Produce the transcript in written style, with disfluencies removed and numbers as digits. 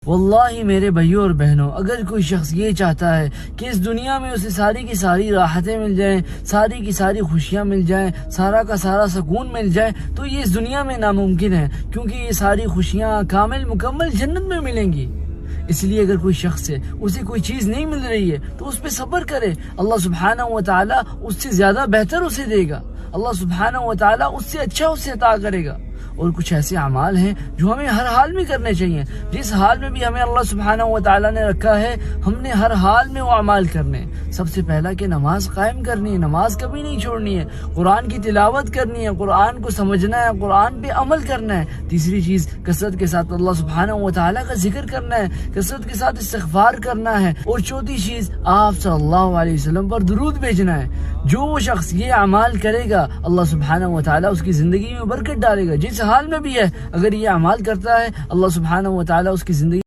واللہ میرے بھائیوں اور بہنوں، اگر کوئی شخص یہ چاہتا ہے کہ اس دنیا میں اسے ساری کی ساری راحتیں مل جائیں، ساری کی ساری خوشیاں مل جائیں، سارا کا سارا سکون مل جائے، تو یہ اس دنیا میں ناممکن ہے، کیونکہ یہ ساری خوشیاں کامل مکمل جنت میں ملیں گی۔ اس لیے اگر کوئی شخص ہے اسے کوئی چیز نہیں مل رہی ہے تو اس پہ صبر کرے، اللہ سبحانہ و تعالیٰ اس سے زیادہ بہتر اسے دے گا، اللہ سبحانہ و تعالیٰ اس سے اچھا اسے عطا کرے گا۔ اور کچھ ایسے اعمال ہیں جو ہمیں ہر حال میں کرنے چاہیے، جس حال میں بھی ہمیں اللہ سبحانہ و تعالیٰ نے رکھا ہے ہم نے ہر حال میں وہ اعمال کرنے ہیں۔ سب سے پہلا کہ نماز قائم کرنی ہے، نماز کبھی نہیں چھوڑنی ہے، قرآن کی تلاوت کرنی ہے، قرآن کو سمجھنا ہے، قرآن پہ عمل کرنا ہے۔ تیسری چیز کثرت کے ساتھ اللہ سبحانہ و تعالیٰ کا ذکر کرنا ہے، کثرت کے ساتھ استغفار کرنا ہے۔ اور چوتھی چیز آپ صلی اللہ علیہ وسلم پر درود بھیجنا ہے۔ جو وہ شخص یہ اعمال کرے گا اللہ سبحانہ و تعالیٰ اس کی زندگی میں برکت ڈالے گا، جس حال میں بھی ہے اگر یہ اعمال کرتا ہے اللہ سبحانہ و تعالیٰ اس کی زندگی